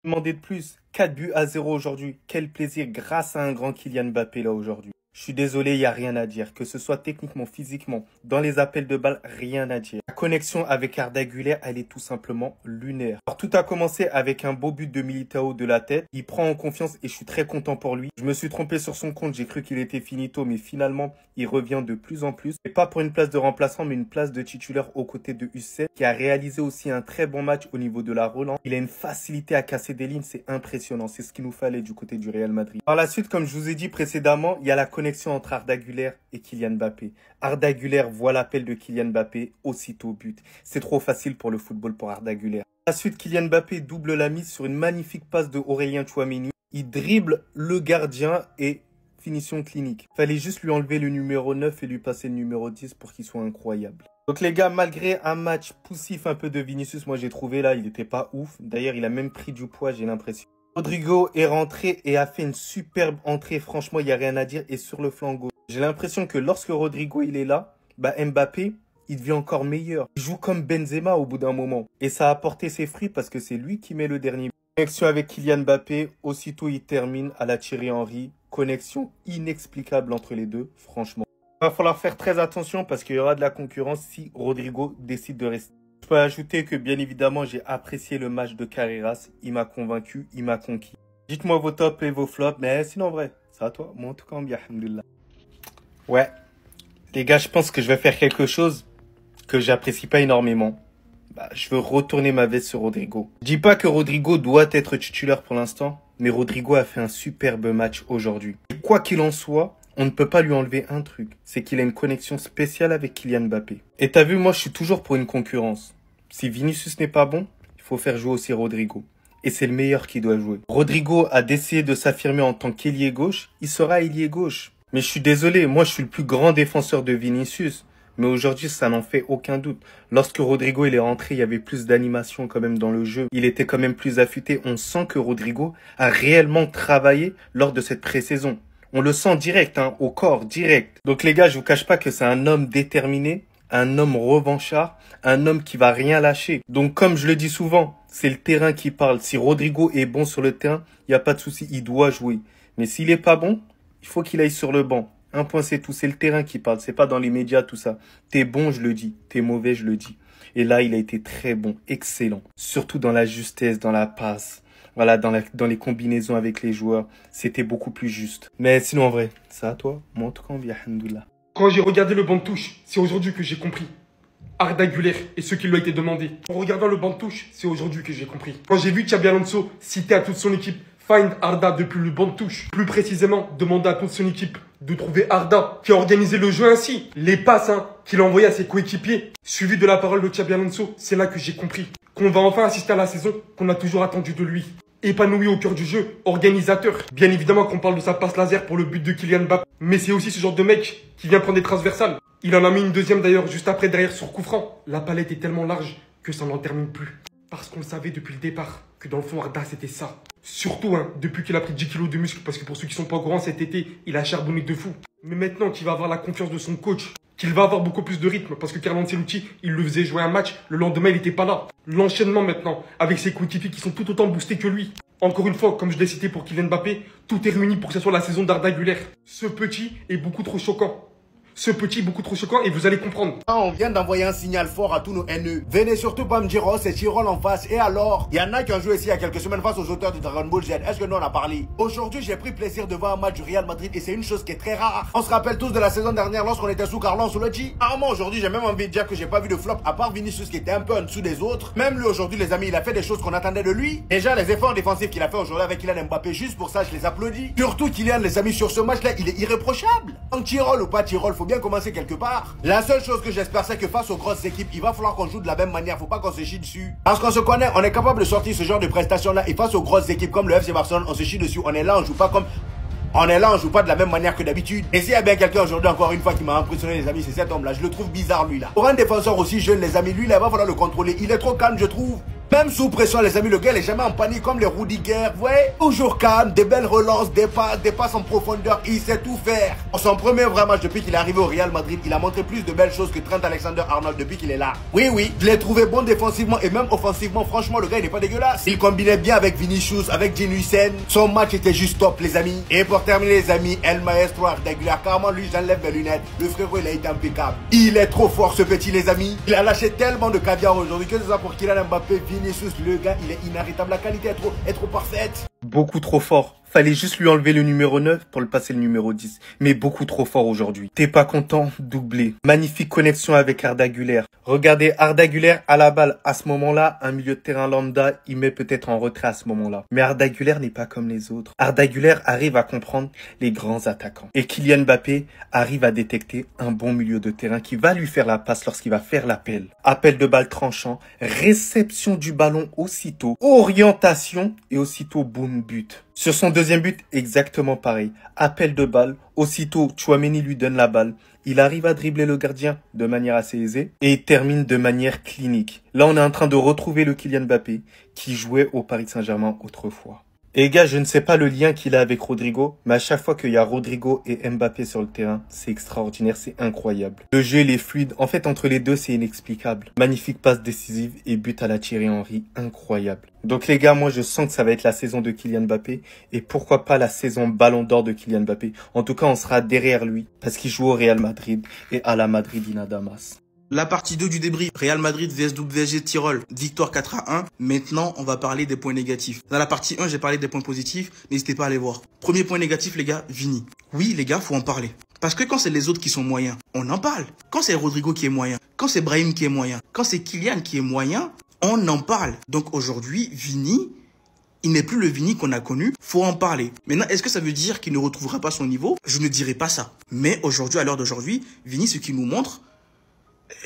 Demander de plus, 4 buts à 0 aujourd'hui. Quel plaisir grâce à un grand Kylian Mbappé là aujourd'hui. Je suis désolé, il n'y a rien à dire. Que ce soit techniquement, physiquement, dans les appels de balles, rien à dire. La connexion avec Arda Güler, elle est tout simplement lunaire. Alors, tout a commencé avec un beau but de Militao de la tête. Il prend en confiance et je suis très content pour lui. Je me suis trompé sur son compte, j'ai cru qu'il était finito, mais finalement, il revient de plus en plus. Et pas pour une place de remplaçant, mais une place de titulaire aux côtés de Hussein, qui a réalisé aussi un très bon match au niveau de la relance. Il a une facilité à casser des lignes, c'est impressionnant. C'est ce qu'il nous fallait du côté du Real Madrid. Par la suite, comme je vous ai dit précédemment, il y a la connexion entre Arda Güler et Kylian Mbappé. Arda Güler voit l'appel de Kylian Mbappé, aussitôt but. C'est trop facile pour le football pour Arda Güler. Par la suite, Kylian Mbappé double la mise sur une magnifique passe de Aurélien Tchouaméni. Il dribble le gardien et finition clinique. Fallait juste lui enlever le numéro 9 et lui passer le numéro 10 pour qu'il soit incroyable. Donc les gars, malgré un match poussif un peu de Vinicius, moi j'ai trouvé là, il n'était pas ouf. D'ailleurs, il a même pris du poids, j'ai l'impression. Rodrigo est rentré et a fait une superbe entrée. Franchement, il n'y a rien à dire. Et sur le flanc gauche, j'ai l'impression que lorsque Rodrigo il est là, Mbappé, il devient encore meilleur. Il joue comme Benzema au bout d'un moment. Et ça a porté ses fruits parce que c'est lui qui met le dernier but. Connexion avec Kylian Mbappé. Aussitôt, il termine à la Thierry Henry. Connexion inexplicable entre les deux, franchement. Il va falloir faire très attention parce qu'il y aura de la concurrence si Rodrigo décide de rester. Je peux ajouter que bien évidemment, j'ai apprécié le match de Carreras. Il m'a convaincu, il m'a conquis. Dites-moi vos tops et vos flops, mais sinon en vrai, c'est à toi. Moi en tout cas, bien, alhamdoulilah. Ouais, les gars, je pense que je vais faire quelque chose que j'apprécie pas énormément. Je veux retourner ma veste sur Rodrigo. Je dis pas que Rodrigo doit être titulaire pour l'instant, mais Rodrigo a fait un superbe match aujourd'hui. Et quoi qu'il en soit, on ne peut pas lui enlever un truc, c'est qu'il a une connexion spéciale avec Kylian Mbappé. Et t'as vu, moi je suis toujours pour une concurrence. Si Vinicius n'est pas bon, il faut faire jouer aussi Rodrigo. Et c'est le meilleur qui doit jouer. Rodrigo a décidé de s'affirmer en tant qu'ailier gauche, il sera ailier gauche. Mais je suis désolé, moi je suis le plus grand défenseur de Vinicius. Mais aujourd'hui, ça n'en fait aucun doute. Lorsque Rodrigo il est rentré, il y avait plus d'animation quand même dans le jeu. Il était quand même plus affûté. On sent que Rodrigo a réellement travaillé lors de cette pré-saison. On le sent direct, au corps, direct. Donc les gars, je vous cache pas que c'est un homme déterminé, un homme revanchard, un homme qui va rien lâcher. Donc comme je le dis souvent, c'est le terrain qui parle. Si Rodrigo est bon sur le terrain, il n'y a pas de souci, il doit jouer. Mais s'il est pas bon, il faut qu'il aille sur le banc. Un point, c'est tout. C'est le terrain qui parle. C'est pas dans les médias, tout ça. T'es bon, je le dis. T'es mauvais, je le dis. Et là, il a été très bon. Excellent. Surtout dans la justesse, dans la passe. Voilà, dans les combinaisons avec les joueurs. C'était beaucoup plus juste. Mais sinon, en vrai, ça à toi. Moi, en tout cas, on vit, alhamdoulilah. Quand j'ai regardé le banc de touche, c'est aujourd'hui que j'ai compris. Arda Güler et ce qui lui a été demandé. En regardant le banc de touche, c'est aujourd'hui que j'ai compris. Quand j'ai vu Xabi Alonso citer à toute son équipe Find Arda depuis le banc de touche. Plus précisément, demander à toute son équipe de trouver Arda, qui a organisé le jeu ainsi. Les passes qu'il a envoyées à ses coéquipiers, suivi de la parole de Xabi Alonso, c'est là que j'ai compris qu'on va enfin assister à la saison qu'on a toujours attendu de lui. Épanoui au cœur du jeu, organisateur. Bien évidemment qu'on parle de sa passe laser pour le but de Kylian Mbappé. Mais c'est aussi ce genre de mec qui vient prendre des transversales. Il en a mis une deuxième d'ailleurs juste après derrière sur coup franc. La palette est tellement large que ça n'en termine plus. Parce qu'on le savait depuis le départ que dans le fond Arda c'était ça. Surtout depuis qu'il a pris 10 kilos de muscle, parce que pour ceux qui sont pas au courant, cet été, il a charbonné de fou. Mais maintenant qu'il va avoir la confiance de son coach, qu'il va avoir beaucoup plus de rythme, parce que Carlo Ancelotti, il le faisait jouer un match, le lendemain il était pas là. L'enchaînement maintenant, avec ses coéquipiers qui sont tout autant boostés que lui. Encore une fois, comme je l'ai cité pour Kylian Mbappé, tout est réuni pour que ce soit la saison d'Arda Güler. Ce petit est beaucoup trop choquant. Et vous allez comprendre. On vient d'envoyer un signal fort à tous nos haineux. Venez surtout pas me dire, oh, c'est Tyrol en face. Et alors? Il y en a qui ont joué ici il y a quelques semaines face aux auteurs du Dragon Ball Z. Est-ce que nous on a parlé? Aujourd'hui, j'ai pris plaisir de voir un match du Real Madrid et c'est une chose qui est très rare. On se rappelle tous de la saison dernière lorsqu'on était sous Carlo Ancelotti. Apparemment, aujourd'hui, j'ai même envie de dire que j'ai pas vu de flop à part Vinicius qui était un peu en dessous des autres. Même lui, aujourd'hui, les amis, il a fait des choses qu'on attendait de lui. Déjà, les efforts défensifs qu'il a fait aujourd'hui avec Kylian Mbappé, juste pour ça, je les applaudis. Surtout Kylian, les amis, sur ce match-là, il est irréprochable. Donc, Tyrol ou pas Tyrol, faut bien commencer quelque part. La seule chose que j'espère, c'est que face aux grosses équipes, il va falloir qu'on joue de la même manière. Faut pas qu'on se chie dessus. Parce qu'on se connaît, on est capable de sortir ce genre de prestations-là. Et face aux grosses équipes comme le FC Barcelone, on se chie dessus. On est là, on joue pas comme... On est là, on joue pas de la même manière que d'habitude. Et s'il y a bien quelqu'un aujourd'hui, encore une fois, qui m'a impressionné, les amis, c'est cet homme-là. Je le trouve bizarre, lui, là. Pour un défenseur aussi jeune, les amis, lui, là, il va falloir le contrôler. Il est trop calme, je trouve. Même sous pression, les amis, le gars, il est jamais en panique comme les Rudiger. Vous voyez, toujours calme, des belles relances, des passes en profondeur. Il sait tout faire. En son premier vrai match depuis qu'il est arrivé au Real Madrid, il a montré plus de belles choses que Trent Alexander-Arnold depuis qu'il est là. Oui, oui, je l'ai trouvé bon défensivement et même offensivement. Franchement, le gars, il n'est pas dégueulasse. Il combinait bien avec Vinicius, avec Gene Hussein. Son match était juste top, les amis. Et pour terminer, les amis, El Maestro Arda Güler. Carrément, lui, j'enlève mes lunettes. Le frérot, il a été impeccable. Il est trop fort, ce petit, les amis. Il a lâché tellement de caviar aujourd'hui que c'est ça pour Kylian Mbappé, Vinicius, le gars, il est inarrêtable. La qualité est trop parfaite. Beaucoup trop fort. Fallait juste lui enlever le numéro 9 pour le passer le numéro 10. Mais beaucoup trop fort aujourd'hui. T'es pas content? Doublé. Magnifique connexion avec Arda Güler. Regardez Arda Güler à la balle. À ce moment-là, un milieu de terrain lambda, il met peut-être en retrait à ce moment-là. Mais Arda Güler n'est pas comme les autres. Arda Güler arrive à comprendre les grands attaquants. Et Kylian Mbappé arrive à détecter un bon milieu de terrain qui va lui faire la passe lorsqu'il va faire l'appel. Appel de balle tranchant, réception du ballon aussitôt, orientation et aussitôt boum but. Sur son deuxième but, exactement pareil. Appel de balle, aussitôt Tchouaméni lui donne la balle. Il arrive à dribbler le gardien de manière assez aisée et il termine de manière clinique. Là, on est en train de retrouver le Kylian Mbappé qui jouait au Paris Saint-Germain autrefois. Et gars, je ne sais pas le lien qu'il a avec Rodrigo, mais à chaque fois qu'il y a Rodrigo et Mbappé sur le terrain, c'est extraordinaire, c'est incroyable. Le jeu, il est fluide. En fait, entre les deux, c'est inexplicable. Magnifique passe décisive et but à la Thierry Henry, incroyable. Donc les gars, moi je sens que ça va être la saison de Kylian Mbappé et pourquoi pas la saison Ballon d'Or de Kylian Mbappé. En tout cas, on sera derrière lui parce qu'il joue au Real Madrid et à la Madridina Damas. La partie 2 du débrief, Real Madrid vs WSG Tirol, victoire 4-1. Maintenant, on va parler des points négatifs. Dans la partie 1, j'ai parlé des points positifs, n'hésitez pas à aller voir. Premier point négatif, les gars, Vini. Oui, les gars, faut en parler. Parce que quand c'est les autres qui sont moyens, on en parle. Quand c'est Rodrigo qui est moyen, quand c'est Brahim qui est moyen, quand c'est Kylian qui est moyen, on en parle. Donc aujourd'hui, Vini, il n'est plus le Vini qu'on a connu, faut en parler. Maintenant, est-ce que ça veut dire qu'il ne retrouvera pas son niveau? Je ne dirais pas ça. Mais aujourd'hui, à l'heure d'aujourd'hui, Vini, ce qu'il nous montre,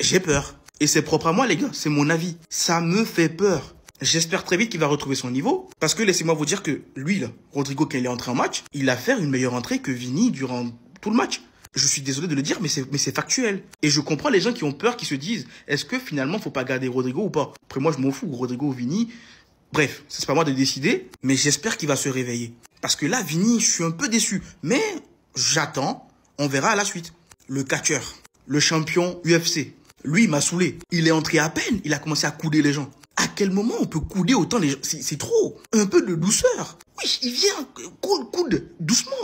j'ai peur. Et c'est propre à moi, les gars. C'est mon avis. Ça me fait peur. J'espère très vite qu'il va retrouver son niveau. Parce que laissez-moi vous dire que lui, là, Rodrigo, quand il est entré en match, il a fait une meilleure entrée que Vini durant tout le match. Je suis désolé de le dire, mais c'est factuel. Et je comprends les gens qui ont peur, qui se disent, est-ce que finalement, faut pas garder Rodrigo ou pas? Après, moi, je m'en fous. Rodrigo ou Vini. Bref, c'est pas moi de décider. Mais j'espère qu'il va se réveiller. Parce que là, Vini, je suis un peu déçu. Mais j'attends. On verra à la suite. Le catcheur. Le champion UFC. Lui, il m'a saoulé. Il est entré à peine. Il a commencé à couder les gens. À quel moment on peut couder autant les gens? C'est trop. Un peu de douceur. Oui, il vient. Coude. Doucement.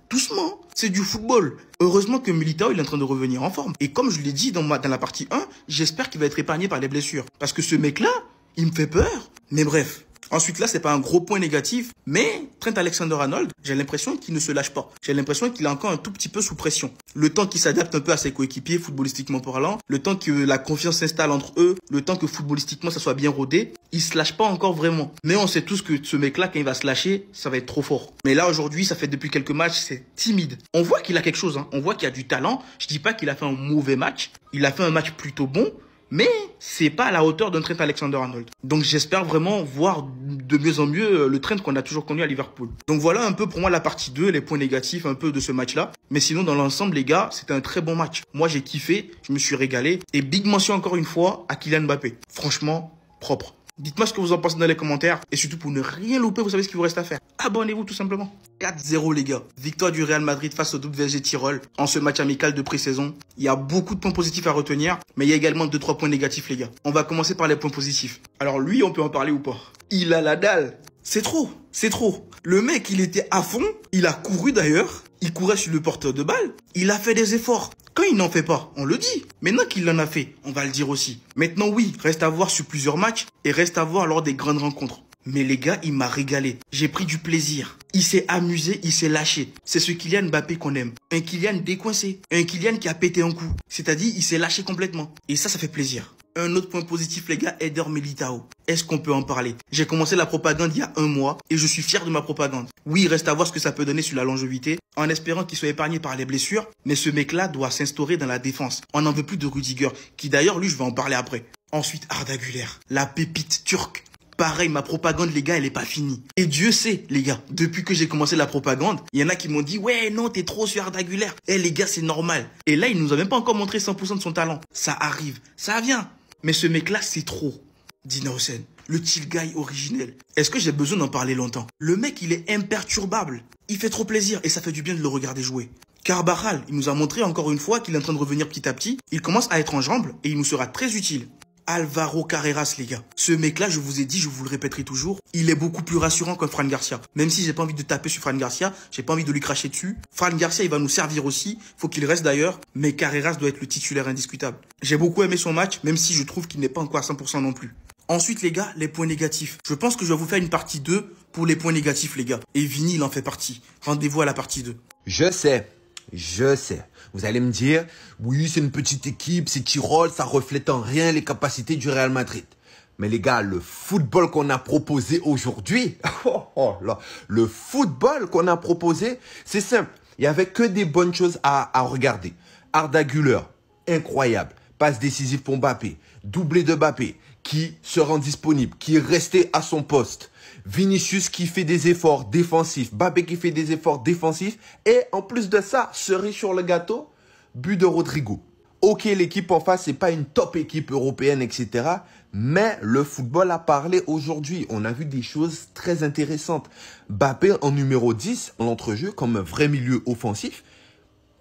Doucement. C'est du football. Heureusement que Militao, il est en train de revenir en forme. Et comme je l'ai dit dans la partie 1, j'espère qu'il va être épargné par les blessures. Parce que ce mec-là, il me fait peur. Mais bref. Ensuite, là, c'est pas un gros point négatif, mais Trent Alexander-Arnold, j'ai l'impression qu'il ne se lâche pas. J'ai l'impression qu'il est encore un tout petit peu sous pression. Le temps qu'il s'adapte un peu à ses coéquipiers, footballistiquement parlant, le temps que la confiance s'installe entre eux, le temps que footballistiquement ça soit bien rodé, il se lâche pas encore vraiment. Mais on sait tous que ce mec-là, quand il va se lâcher, ça va être trop fort. Mais là, aujourd'hui, ça fait depuis quelques matchs, c'est timide. On voit qu'il a quelque chose, hein. On voit qu'il a du talent. Je dis pas qu'il a fait un mauvais match. Il a fait un match plutôt bon. Mais c'est pas à la hauteur d'un Trent Alexander-Arnold. Donc j'espère vraiment voir de mieux en mieux le Trent qu'on a toujours connu à Liverpool. Donc voilà un peu pour moi la partie 2, les points négatifs un peu de ce match-là. Mais sinon dans l'ensemble les gars, c'était un très bon match. Moi j'ai kiffé, je me suis régalé. Et big mention encore une fois à Kylian Mbappé. Franchement, propre. Dites-moi ce que vous en pensez dans les commentaires. Et surtout pour ne rien louper, vous savez ce qu'il vous reste à faire. Abonnez-vous tout simplement. 4-0 les gars. Victoire du Real Madrid face au WSG Tirol en ce match amical de pré-saison. Il y a beaucoup de points positifs à retenir, mais il y a également 2-3 points négatifs les gars. On va commencer par les points positifs. Alors lui, on peut en parler ou pas? Il a la dalle. C'est trop. C'est trop. Le mec, il était à fond. Il a couru d'ailleurs. Il courait sur le porteur de balle. Il a fait des efforts. Quand il n'en fait pas, on le dit. Maintenant qu'il en a fait, on va le dire aussi. Maintenant, oui, reste à voir sur plusieurs matchs et reste à voir lors des grandes rencontres. Mais les gars, il m'a régalé. J'ai pris du plaisir. Il s'est amusé, il s'est lâché. C'est ce Kylian Mbappé qu'on aime. Un Kylian décoincé. Un Kylian qui a pété un coup. C'est-à-dire, il s'est lâché complètement. Et ça fait plaisir. Un autre point positif, les gars, Eder Militao. Est-ce qu'on peut en parler? J'ai commencé la propagande il y a un mois et je suis fier de ma propagande. Oui, il reste à voir ce que ça peut donner sur la longévité, en espérant qu'il soit épargné par les blessures. Mais ce mec-là doit s'instaurer dans la défense. On n'en veut plus de Rudiger, qui d'ailleurs, lui, je vais en parler après. Ensuite, Arda Güler, la pépite turque. Pareil, ma propagande, les gars, elle est pas finie. Et Dieu sait, les gars, depuis que j'ai commencé la propagande, il y en a qui m'ont dit, ouais, non, t'es trop sur Arda Güler. Eh, les gars, c'est normal. Et là, il nous a même pas encore montré 100% de son talent. Ça arrive, ça vient. Mais ce mec-là, c'est trop. Dina Hussein, le chill guy originel. Est-ce que j'ai besoin d'en parler longtemps? Le mec, il est imperturbable. Il fait trop plaisir et ça fait du bien de le regarder jouer. Carvajal, il nous a montré encore une fois qu'il est en train de revenir petit à petit. Il commence à être en jambes et il nous sera très utile. Alvaro Carreras, les gars. Ce mec-là, je vous ai dit, je vous le répéterai toujours, il est beaucoup plus rassurant que Fran Garcia. Même si j'ai pas envie de taper sur Fran Garcia, j'ai pas envie de lui cracher dessus. Fran Garcia, il va nous servir aussi. Faut qu'il reste d'ailleurs. Mais Carreras doit être le titulaire indiscutable. J'ai beaucoup aimé son match, même si je trouve qu'il n'est pas encore à 100% non plus. Ensuite, les gars, les points négatifs. Je pense que je vais vous faire une partie 2 pour les points négatifs, les gars. Et Vini, il en fait partie. Rendez-vous à la partie 2. Je sais. Vous allez me dire, oui, c'est une petite équipe, c'est Tyrol, ça reflète en rien les capacités du Real Madrid. Mais les gars, le football qu'on a proposé aujourd'hui, le football qu'on a proposé, c'est simple. Il y avait que des bonnes choses à regarder. Arda Güler, incroyable. Passe décisive pour Mbappé. Doublé de Mbappé, qui se rend disponible, qui est resté à son poste. Vinicius qui fait des efforts défensifs. Mbappé qui fait des efforts défensifs. Et en plus de ça, cerise sur le gâteau, but de Rodrigo. Ok, l'équipe en face, c'est pas une top équipe européenne, etc. Mais le football a parlé aujourd'hui. On a vu des choses très intéressantes. Mbappé en numéro 10, en l'entrejeu, comme un vrai milieu offensif,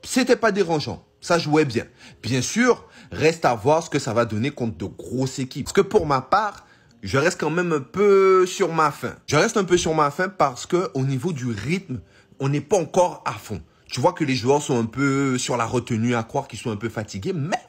c'était pas dérangeant. Ça jouait bien. Bien sûr, reste à voir ce que ça va donner contre de grosses équipes. Parce que pour ma part, je reste quand même un peu sur ma faim. Je reste un peu sur ma faim parce que au niveau du rythme, on n'est pas encore à fond. Tu vois que les joueurs sont un peu sur la retenue, à croire qu'ils sont un peu fatigués, mais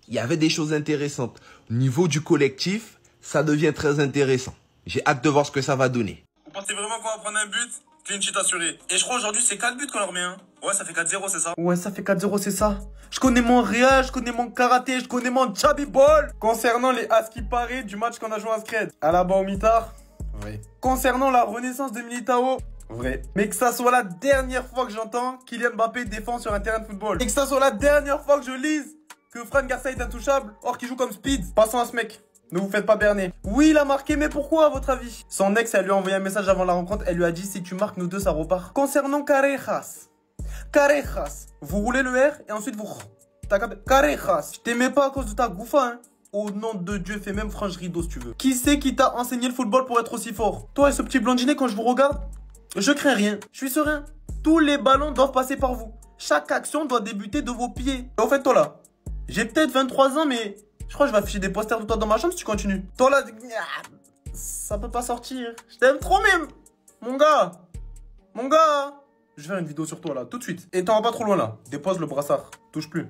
il y avait des choses intéressantes. Au niveau du collectif, ça devient très intéressant. J'ai hâte de voir ce que ça va donner. Vous pensez vraiment qu'on va prendre un but? Clean sheet assuré. Et je crois aujourd'hui c'est 4 buts qu'on leur met, hein. Ouais, ça fait 4-0, c'est ça? Ouais, ça fait 4-0, c'est ça. Je connais mon Real, je connais mon karaté, je connais mon Chabi Ball. Concernant les as qui paraît du match qu'on a joué à Scred, Alaba au mitard, vrai. Concernant la renaissance de Militao, vrai. Mais que ça soit la dernière fois que j'entends Kylian Mbappé défend sur un terrain de football. Et que ça soit la dernière fois que je lise que Fran Garcia est intouchable, or qu'il joue comme Speed. Passons à ce mec. Ne vous faites pas berner. Oui, il a marqué, mais pourquoi à votre avis? Son ex, elle lui a envoyé un message avant la rencontre. Elle lui a dit, si tu marques, nous deux, ça repart. Concernant Carreras, vous roulez le R et ensuite vous... Carreras, je t'aimais pas à cause de ta goufa, hein. Au nom de Dieu, fais même frange rideau si tu veux. Qui c'est qui t'a enseigné le football pour être aussi fort? Toi et ce petit blondinet, quand je vous regarde, je crains rien. Je suis serein. Tous les ballons doivent passer par vous. Chaque action doit débuter de vos pieds. Et au fait, toi là, j'ai peut-être 23 ans, mais... je crois que je vais afficher des posters de toi dans ma chambre si tu continues. Toi là, ça peut pas sortir. Je t'aime trop même. Mon gars. Je vais faire une vidéo sur toi là, tout de suite. Et t'en vas pas trop loin là. Dépose le brassard. Touche plus.